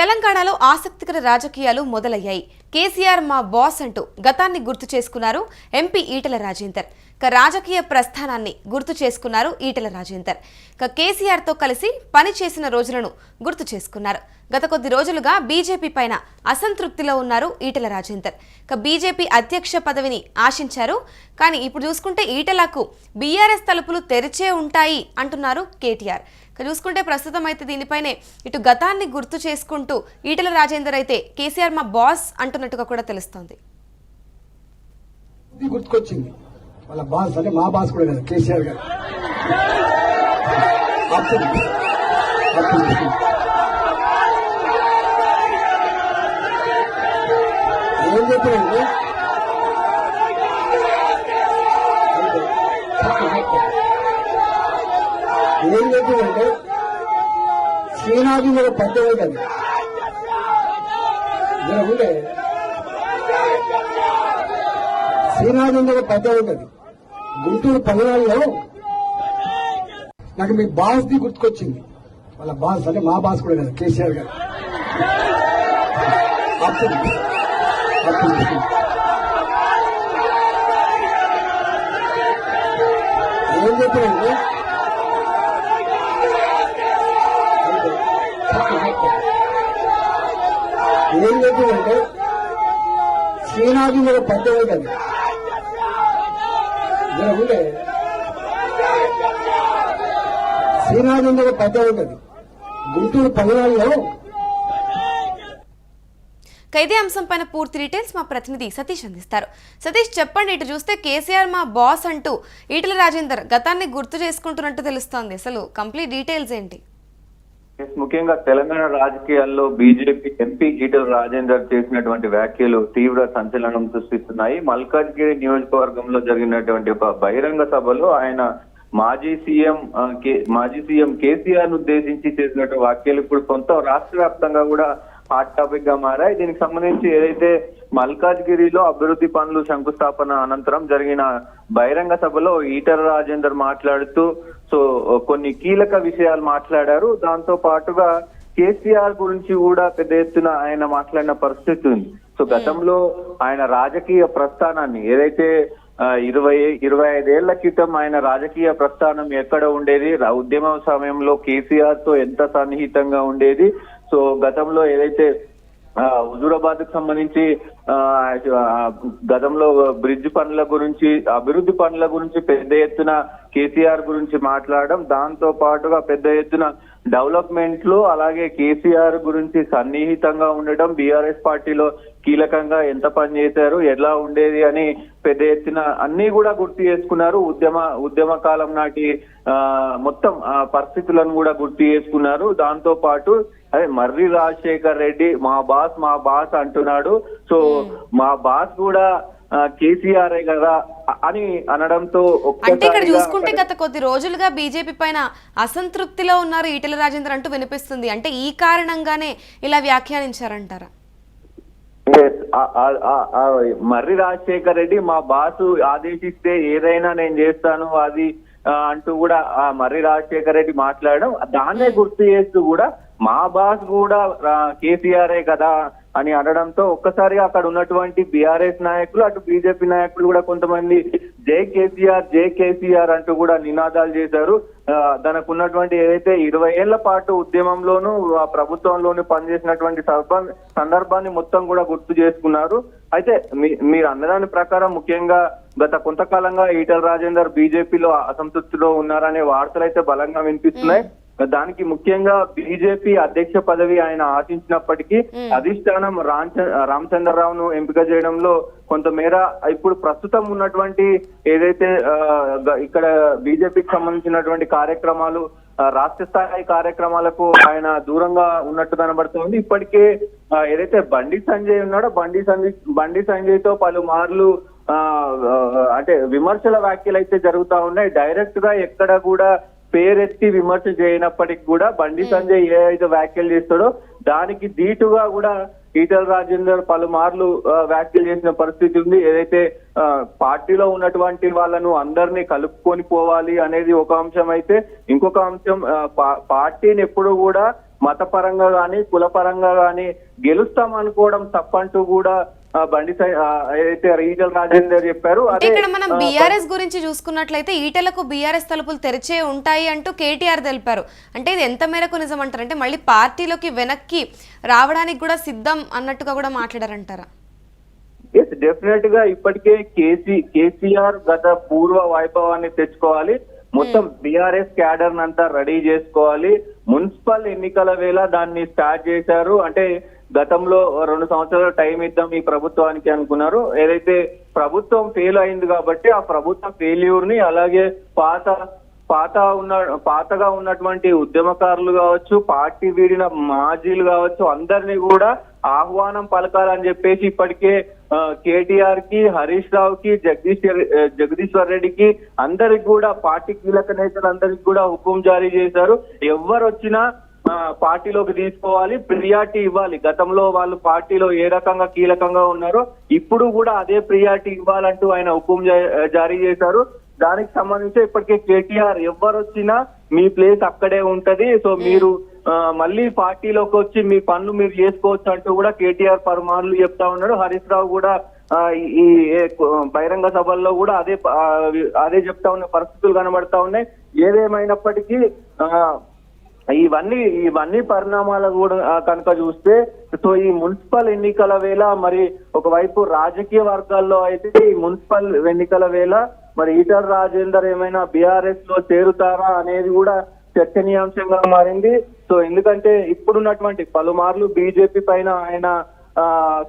తెలంగాణలో ఆసక్తికర రాజకీయాలు మొదలయ్యాయి. కేసీఆర్ మా బాస్ అంటూ గతాన్ని గుర్తు చేసుకున్నారు ఎంపీ ఈటెల రాజేందర్. రాజకీయ ప్రస్థానాన్ని గుర్తు చేసుకున్నారు ఈటెల రాజేందర్. కేసీఆర్ తో కలిసి పని చేసిన రోజులను గుర్తు చేసుకున్నారు. గత కొద్ది రోజులుగా బీజేపీ పైన అసంతృప్తిలో ఉన్నారు ఈటెల రాజేందర్. బీజేపీ అధ్యక్ష పదవిని ఆశించారు. కానీ ఇప్పుడు చూసుకుంటే ఈటెలకు బీఆర్ఎస్ తలుపులు తెరిచే ఉంటాయి అంటున్నారు కేటీఆర్. చూసుకుంటే ప్రస్తుతం అయితే దీనిపైనే ఇటు గతాన్ని గుర్తు చేసుకుంటూ ఈటెల రాజేందర్ అయితే కేసీఆర్ మా బాస్ అంటున్నట్టుగా కూడా తెలుస్తోంది. గుర్తుకొచ్చింది వాళ్ళ బాస్ అంటే మా బాస్ కూడా కదా కేసీఆర్ గారు. ఏం చెప్పారండి ఏం చెప్పిందంటే శ్రీనాథి మీద పెద్దవే కదా ఉండే శ్రీనాథి మీద పెద్దవే కదా గుంటూరు పల్నాడులో నాకు మీ బాస్ ది గుర్తుకొచ్చింది వాళ్ళ బాస్ అంటే మా బాస్ కూడా కదా కేసీఆర్ గారు. ఏం చెప్పారండి ఏం చెప్పిందంటే శ్రీనాథి మీద పెద్దవే కదా ఉండే శ్రీనాథి మీద పెద్దవే కదా గుంటూరు పల్నాడులో. ఇదే అంశం పైన పూర్తి డీటెయిల్స్ మా ప్రతినిధి సతీష్ అందిస్తారు. సతీష్ చెప్పండి, ఇటు చూస్తే కేసీఆర్ మా బాస్ అంటూ ఈటెల రాజేందర్ గతాన్ని గుర్తు చేసుకుంటున్నట్టు తెలుస్తోంది. అసలు కంప్లీట్ డీటెయిల్స్ ఏంటి? ముఖ్యంగా తెలంగాణ రాజకీయాల్లో బీజేపీ ఎంపీ ఈటెల రాజేందర్ చేసినటువంటి వ్యాఖ్యలు తీవ్ర సంచలనం సృష్టిస్తున్నాయి. మల్కాజ్గిరి నియోజకవర్గంలో జరిగినటువంటి ఒక బహిరంగ సభలో ఆయన మాజీ సీఎం కేసీఆర్ ను ఉద్దేశించి చేసినటువంటి వ్యాఖ్యలు ఇప్పుడు కొంత రాష్ట్ర వ్యాప్తంగా కూడా హాట్ టాపిక్ గా మారాయి. దీనికి సంబంధించి ఏదైతే మల్కాజ్గిరిలో అభివృద్ధి పనులు శంకుస్థాపన అనంతరం జరిగిన బహిరంగ సభలో ఈటెల రాజేందర్ మాట్లాడుతూ కొన్ని కీలక విషయాలు మాట్లాడారు. దాంతో పాటుగా కేసీఆర్ గురించి కూడా పెద్ద ఎత్తున ఆయన మాట్లాడిన పరిస్థితి ఉంది. గతంలో ఆయన రాజకీయ ప్రస్థానాన్ని ఏదైతే 25 క్రితం ఆయన రాజకీయ ప్రస్థానం ఎక్కడ ఉండేది, ఉద్యమ సమయంలో కేసీఆర్ తో ఎంత సన్నిహితంగా ఉండేది. గతంలో ఏదైతే హుజూరాబాద్ కు సంబంధించి గతంలో బ్రిడ్జ్ పనుల గురించి, అభివృద్ధి పనుల గురించి పెద్ద ఎత్తున కేసీఆర్ గురించి మాట్లాడడం, దాంతో పాటుగా పెద్ద ఎత్తున డెవలప్మెంట్ లో అలాగే కేసీఆర్ గురించి సన్నిహితంగా ఉండటం, బీఆర్ఎస్ పార్టీలో కీలకంగా ఎంత పని చేశారు, ఎలా ఉండేది అని పెద్ద ఎత్తున అన్ని కూడా గుర్తు చేసుకున్నారు. ఉద్యమ కాలం నాటి మొత్తం పరిస్థితులను కూడా గుర్తు చేసుకున్నారు. దాంతో పాటు అదే మర్రి రాజశేఖర్ రెడ్డి మా బాస్ అంటున్నాడు. మా బాస్ కూడా కేసీఆర్ కదా అని అనడంతో అంటే ఇక్కడ చూసుకుంటే గత కొద్ది రోజులుగా బీజేపీ పైన అసంతృప్తిలో ఉన్నారు ఈటెల రాజేందర్ అంటూ వినిపిస్తుంది. అంటే ఈ కారణంగానే ఇలా వ్యాఖ్యానించారంటారా? మర్రి రాజశేఖర్ రెడ్డి మా బాసు ఆదేశిస్తే ఏదైనా నేను చేస్తాను అది అంటూ కూడా ఆ మర్రి రాజశేఖర్ రెడ్డి మాట్లాడడం, దాన్నే గుర్తు చేస్తూ కూడా మా బాస్ కూడా కేసీఆరే కదా అని అనడంతో ఒక్కసారిగా అక్కడ ఉన్నటువంటి బీఆర్ఎస్ నాయకులు అటు బీజేపీ నాయకులు కూడా కొంతమంది జై కేసీఆర్ అంటూ కూడా నినాదాలు చేశారు. తనకు ఉన్నటువంటి ఏదైతే 20 ఏళ్ల పాటు ఉద్యమంలోనూ ప్రభుత్వంలోనూ పనిచేసినటువంటి సందర్భాన్ని మొత్తం కూడా గుర్తు చేసుకున్నారు. అయితే మీరు అన్నదాని ప్రకారం ముఖ్యంగా గత కొంతకాలంగా ఈటెల రాజేందర్ బీజేపీలో అసంతృప్తిలో ఉన్నారనే వార్తలు అయితే బలంగా వినిపిస్తున్నాయి. దానికి ముఖ్యంగా బీజేపీ అధ్యక్ష పదవి ఆయన ఆశించినప్పటికీ అధిష్టానం రామచంద్రరావును ఎంపిక చేయడంలో కొంతమేర ఇప్పుడు ప్రస్తుతం ఉన్నటువంటి ఏదైతే ఇక్కడ బీజేపీకి సంబంధించినటువంటి కార్యక్రమాలు, రాష్ట్ర స్థాయి కార్యక్రమాలకు ఆయన దూరంగా ఉన్నట్టు కనబడుతోంది. ఇప్పటికే ఏదైతే బండి సంజయ్ ఉన్నాడో బండి సంజయ్ తో పలుమార్లు అంటే విమర్శల వ్యాఖ్యలు అయితే జరుగుతా ఉన్నాయి. డైరెక్ట్ గా ఎక్కడ కూడా పేరెత్తి విమర్శ చేయనప్పటికీ కూడా బండి సంజయ్ ఏ అయితే వ్యాఖ్యలు చేస్తాడో దానికి ధీటుగా కూడా ఈటెల రాజేందర్ పలుమార్లు వ్యాఖ్యలు చేసిన పరిస్థితి ఉంది. ఏదైతే పార్టీలో ఉన్నటువంటి వాళ్ళను అందరినీ కలుపుకొని పోవాలి అనేది ఒక అంశం అయితే, ఇంకొక అంశం పార్టీని ఎప్పుడు కూడా మతపరంగా గాని కులపరంగా గాని గెలుస్తాం అనుకోవడం తప్పంటూ కూడా ఏదైతే ఈటల రాజేందర్ చెప్పారు. అంటే ఇక్కడ మనం బీఆర్ఎస్ గురించి చూసుకున్నట్లయితే ఈటలకు బీఆర్ఎస్ తలుపులు తెరిచే ఉంటాయి అంటూ కేటీఆర్ తెలిపారు. అంటే ఇది ఎంత మేరకు నిజం అంటారు? అంటే మళ్ళీ పార్టీలోకి వెనక్కి రావడానికి కూడా సిద్ధం అన్నట్టుగా కూడా మాట్లాడారంటారా? ఎస్, డెఫినెట్ గా ఇప్పటికే కేసీఆర్ గత పూర్వ వైభవాన్ని తెచ్చుకోవాలి, మొత్తం బీఆర్ఎస్ క్యాడర్ అంతా రెడీ చేసుకోవాలి. మున్సిపల్ ఎన్నికల వేళ దాన్ని స్టార్ట్ చేశారు. అంటే గతంలో 2 సంవత్సరాల టైం ఇద్దాం ఈ ప్రభుత్వానికి అనుకున్నారు. ఏదైతే ప్రభుత్వం ఫెయిల్ అయింది కాబట్టి ఆ ప్రభుత్వ ఫెయిల్యూర్ ని, అలాగే పాతగా ఉన్నటువంటి ఉద్యమకారులు కావచ్చు, పార్టీ వీడిన మాజీలు కావచ్చు, అందరినీ కూడా ఆహ్వానం పలకాలని చెప్పేసి ఇప్పటికే కేటీఆర్ కి, హరీష్ రావుకి, జగదీశ్వర్ రెడ్డికి అందరికి కూడా పార్టీ కీలక నేతలందరికీ కూడా హుకుం జారీ చేశారు. ఎవరు వచ్చినా పార్టీలోకి తీసుకోవాలి, ప్రియారిటీ ఇవ్వాలి. గతంలో వాళ్ళు పార్టీలో ఏ రకంగా కీలకంగా ఉన్నారో ఇప్పుడు కూడా అదే ప్రియారిటీ ఇవ్వాలంటూ ఆయన హుకుం జారీ చేశారు. దానికి సంబంధించి ఇప్పటికే కేటీఆర్ ఎవరు వచ్చినా మీ ప్లేస్ అక్కడే ఉంటది, సో మీరు మళ్ళీ పార్టీలోకి వచ్చి మీ పనులు మీరు చేసుకోవచ్చు అంటూ కూడా కేటీఆర్ పరమార్లు చెప్తా ఉన్నాడు. హరీష్ రావు కూడా ఈ బహిరంగ సభల్లో కూడా అదే చెప్తా ఉన్న పరిస్థితులు కనబడతా ఉన్నాయి. ఏదేమైనప్పటికీ ఇవన్నీ పరిణామాలు కూడా కనుక చూస్తే, సో ఈ మున్సిపల్ ఎన్నికల వేళ మరి ఒకవైపు రాజకీయ వర్గాల్లో అయితే ఈ మున్సిపల్ ఎన్నికల వేళ మరి ఈటల రాజేందర్ ఏమైనా బీఆర్ఎస్ లో చేరుతారా అనేది కూడా చర్చనీయాంశంగా మారింది. సో ఎందుకంటే ఇప్పుడున్నటువంటి పలుమార్లు బీజేపీ పైన ఆయన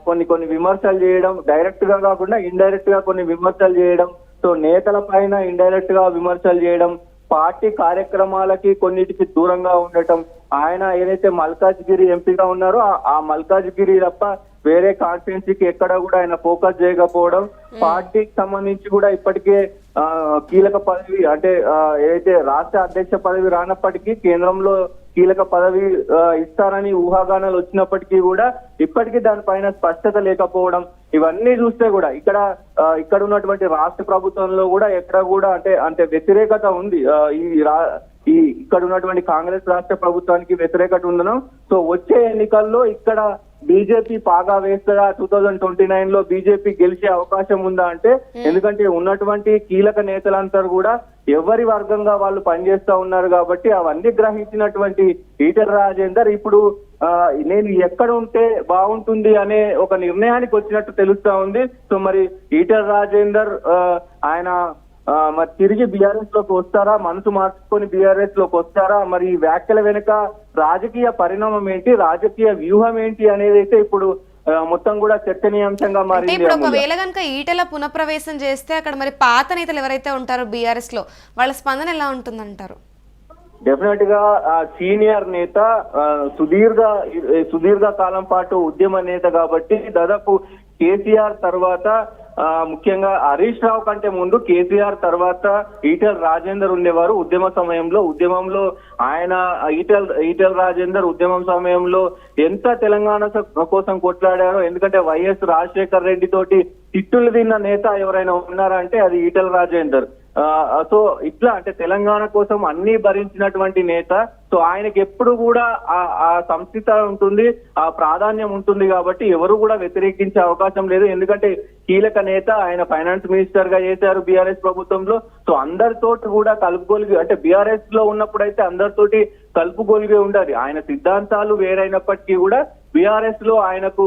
కొన్ని విమర్శలు చేయడం, డైరెక్ట్ గా కాకుండా ఇండైరెక్ట్ గా కొన్ని విమర్శలు చేయడం, సో నేతల పైన ఇండైరెక్ట్ గా విమర్శలు చేయడం, పార్టీ కార్యక్రమాలకి కొన్నిటికి దూరంగా ఉండటం, ఆయన ఏదైతే మల్కాజ్గిరి ఎంపీగా ఉన్నారో ఆ మల్కాజ్గిరి తప్ప వేరే కాన్స్టిట్యున్సీకి ఎక్కడ కూడా ఆయన ఫోకస్ చేయకపోవడం, పార్టీకి సంబంధించి కూడా ఇప్పటికే కీలక పదవి అంటే ఏదైతే రాష్ట్ర అధ్యక్ష పదవి రానప్పటికీ కేంద్రంలో కీలక పదవి ఇస్తారని ఊహాగానాలు వచ్చినప్పటికీ కూడా ఇప్పటికీ దానిపైన స్పష్టత లేకపోవడం, ఇవన్నీ చూస్తే కూడా ఇక్కడ ఉన్నటువంటి రాష్ట్ర ప్రభుత్వంలో కూడా ఎక్కడ కూడా అంటే వ్యతిరేకత ఉంది. ఇక్కడ ఉన్నటువంటి కాంగ్రెస్ రాష్ట్ర ప్రభుత్వానికి వ్యతిరేకత ఉందను. సో వచ్చే ఎన్నికల్లో ఇక్కడ బీజేపీ పాగా వేస్తుందా, 2029 లో బీజేపీ గెలిచే అవకాశం ఉందా అంటే, ఎందుకంటే ఉన్నటువంటి కీలక నేతలంతా కూడా ఎవరి వర్గంగా వాళ్ళు పనిచేస్తా ఉన్నారు కాబట్టి అవన్నీ గ్రహించినటువంటి ఈటల రాజేందర్ ఇప్పుడు నేను ఎక్కడ ఉంటే బాగుంటుంది అనే ఒక నిర్ణయానికి వచ్చినట్టు తెలుస్తా ఉంది. సో మరి ఈటల రాజేందర్ ఆయన మరి తిరిగి బీఆర్ఎస్ లోకి వస్తారా, మనసు మార్చుకొని బీఆర్ఎస్ లోకి వస్తారా, మరి ఈ వ్యాఖ్యల వెనుక రాజకీయ పరిణామం ఏంటి, రాజకీయ వ్యూహం ఏంటి అనేది అయితే ఇప్పుడు మొత్తం కూడా చర్చనీయాంశంగా మారింది. ఇప్పుడు ఒకవేళ కనుక ఈటల పునఃప్రవేశం చేస్తే అక్కడ మరి పాత నేతలు ఎవరైతే ఉంటారో బీఆర్ఎస్ లో వాళ్ళ స్పందన ఎలా ఉంటుందంటారు? డెఫినెట్ గా సీనియర్ నేత, సుదీర్ఘ కాలం పాటు ఉద్యమ నేత కాబట్టి దాదాపు కేసీఆర్ తర్వాత ముఖ్యంగా హరీష్ రావు కంటే ముందు కేసీఆర్ తర్వాత ఈటల రాజేందర్ ఉండేవారు ఉద్యమంలో ఆయన ఈటల రాజేందర్ ఉద్యమం సమయంలో ఎంత తెలంగాణ కోసం కొట్లాడారో. ఎందుకంటే వైఎస్ రాజశేఖర్ రెడ్డి తోటి తిట్టులు తిన్న నేత ఎవరైనా ఉన్నారా అంటే అది ఈటల రాజేందర్. సో ఇట్లా అంటే తెలంగాణ కోసం అన్ని భరించినటువంటి నేత. సో ఆయనకి ఎప్పుడు కూడా ఆ సంస్థ ఉంటుంది, ఆ ప్రాధాన్యం ఉంటుంది కాబట్టి ఎవరు కూడా వ్యతిరేకించే అవకాశం లేదు. ఎందుకంటే కీలక నేత, ఆయన ఫైనాన్స్ మినిస్టర్ గా చేశారు బీఆర్ఎస్ ప్రభుత్వంలో. సో అందరితోటి కూడా కలుపుగోలుగా, అంటే బీఆర్ఎస్ లో ఉన్నప్పుడు అయితే అందరితోటి కలుపుగోలుగా ఉండాలి. ఆయన సిద్ధాంతాలు వేరైనప్పటికీ కూడా బీఆర్ఎస్ లో ఆయనకు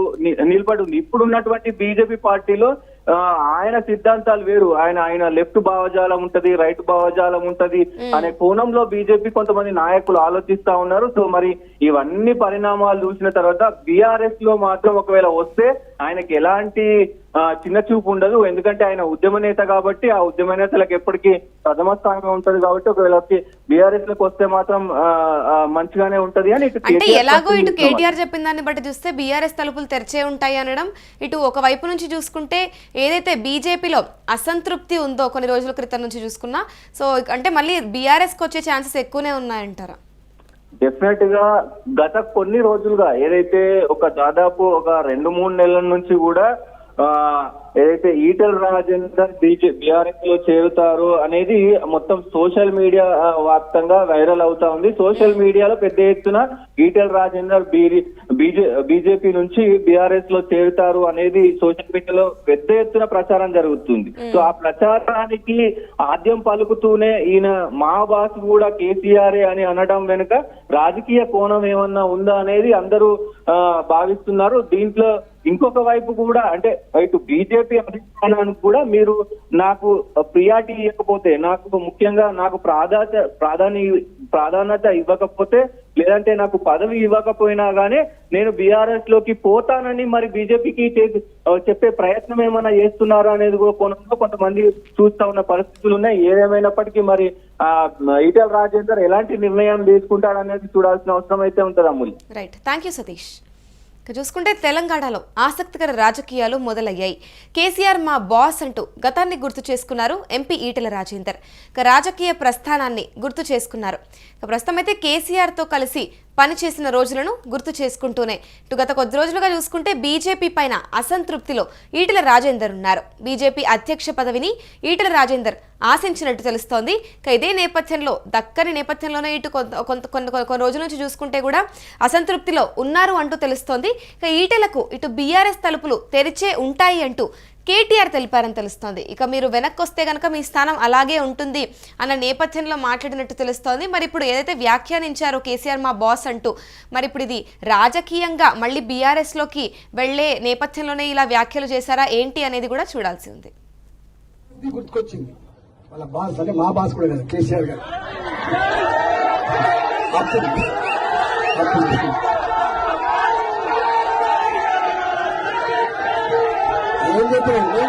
నిలబడి ఉంది. ఇప్పుడున్నటువంటి బీజేపీ పార్టీలో ఆయన సిద్ధాంతాలు వేరు. ఆయన లెఫ్ట్ భావజాలం ఉంటది, రైట్ భావజాలం ఉంటది అనే కోణంలో బీజేపీ కొంతమంది నాయకులు ఆలోచిస్తా ఉన్నారు. సో మరి ఇవన్నీ పరిణామాలు చూసిన తర్వాత బీఆర్ఎస్ లో మాత్రం ఒకవేళ వస్తే ఆయనకి ఎలాంటి చిన్న చూపు ఉండదు. ఎందుకంటే ఆయన ఉద్యమ నేత కాబట్టి ఆ ఉద్యమ నేతలకు ఎప్పటికీ ప్రథమ స్థానంగా ఉంటది కాబట్టి ఒకవేళ బీఆర్ఎస్ లకు వస్తే మాత్రం మంచిగానే ఉంటది అని అంటే ఎలాగో ఇటు కేటీఆర్ చెప్పిన దాన్ని బట్టి చూస్తే బీఆర్ఎస్ తలుపులు తెరిచే ఉంటాయి అనడం, ఇటు ఒకవైపు నుంచి చూసుకుంటే ఏదైతే బీజేపీలో అసంతృప్తి ఉందో కొన్ని రోజుల క్రితం నుంచి చూసుకున్నా, సో అంటే మళ్ళీ బీఆర్ఎస్ కి వచ్చే ఛాన్సెస్ ఎక్కువనే ఉన్నాయంటారా? డెఫినెట్ గా గత కొన్ని రోజులుగా ఏదైతే దాదాపు ఒక 2-3 నెలల నుంచి కూడా ఏదైతే ఈటెల రాజేందర్ బీఆర్ఎస్ లో చేరుతారు అనేది మొత్తం సోషల్ మీడియా వ్యాప్తంగా వైరల్ అవుతా ఉంది. సోషల్ మీడియాలో పెద్ద ఎత్తున ఈటెల రాజేందర్ బీజేపీ నుంచి బీఆర్ఎస్ లో చేరుతారు అనేది సోషల్ మీడియాలో పెద్ద ఎత్తున ప్రచారం జరుగుతుంది. సో ఆ ప్రచారానికి ఆద్యం పలుకుతూనే ఈయన మా బాస్ కూడా కేసీఆర్ అని అనడం వెనుక రాజకీయ కోణం ఏమన్నా ఉందా అనేది అందరూ భావిస్తున్నారు. దీంట్లో ఇంకొక వైపు కూడా అంటే ఇటు బీజేపీ అధిష్టానానికి కూడా మీరు నాకు ప్రియారిటీ ఇవ్వకపోతే, నాకు ముఖ్యంగా నాకు ప్రాధాన్యత ఇవ్వకపోతే, లేదంటే నాకు పదవి ఇవ్వకపోయినా గానీ నేను బీఆర్ఎస్ లోకి పోతానని మరి బీజేపీకి చెప్పే ప్రయత్నం ఏమైనా చేస్తున్నారు అనేది కూడా కోణంలో కొంతమంది చూస్తా ఉన్న పరిస్థితులు ఉన్నాయి. ఏదేమైనప్పటికీ మరి ఈటెల రాజేందర్ ఎలాంటి నిర్ణయం తీసుకుంటాడనేది చూడాల్సిన అవసరం అయితే ఉంటుంది. Amulya. Right, thank you Satish. చూసుకుంటే తెలంగాణలో ఆసక్తికర రాజకీయాలు మొదలయ్యాయి. కేసీఆర్ మా బాస్ అంటూ గతాన్ని గుర్తు చేసుకున్నారు ఎంపీ ఈటెల రాజేందర్. రాజకీయ ప్రస్థానాన్ని గుర్తు చేసుకున్నారు. ప్రస్తుతం అయితే కేసీఆర్తో కలిసి పనిచేసిన రోజులను గుర్తు చేసుకుంటూనే గత కొద్ది రోజులుగా చూసుకుంటే బీజేపీ పైన అసంతృప్తిలో ఈటెల రాజేందర్ ఉన్నారు. బీజేపీ అధ్యక్ష పదవిని ఈటెల రాజేందర్ ఆశించినట్టు తెలుస్తోంది. ఇదే నేపథ్యంలో దక్కని నేపథ్యంలోనే ఇటు కొన్ని రోజుల నుంచి చూసుకుంటే కూడా అసంతృప్తిలో ఉన్నారు అంటూ తెలుస్తోంది. ఈటెలకు ఇటు బీఆర్ఎస్ తలుపులు తెరిచే ఉంటాయి అంటూ కేటీఆర్ తెలిపారని తెలుస్తోంది. ఇక మీరు వెనక్కి వస్తే కనుక మీ స్థానం అలాగే ఉంటుంది అన్న నేపథ్యంలో మాట్లాడినట్టు తెలుస్తోంది. మరి ఇప్పుడు ఏదైతే వ్యాఖ్యానించారో కేసీఆర్ మా బాస్ అంటూ, మరి ఇప్పుడు ఇది రాజకీయంగా మళ్ళీ బీఆర్ఎస్లోకి వెళ్లే నేపథ్యంలోనే ఇలా వ్యాఖ్యలు చేశారా ఏంటి అనేది కూడా చూడాల్సి ఉంది. గుర్తుకొచ్చింది వాళ్ళ బాస్ అంటే మా బాస్ కూడా కదా కేసీఆర్ గారు. ఏం చెప్పారండి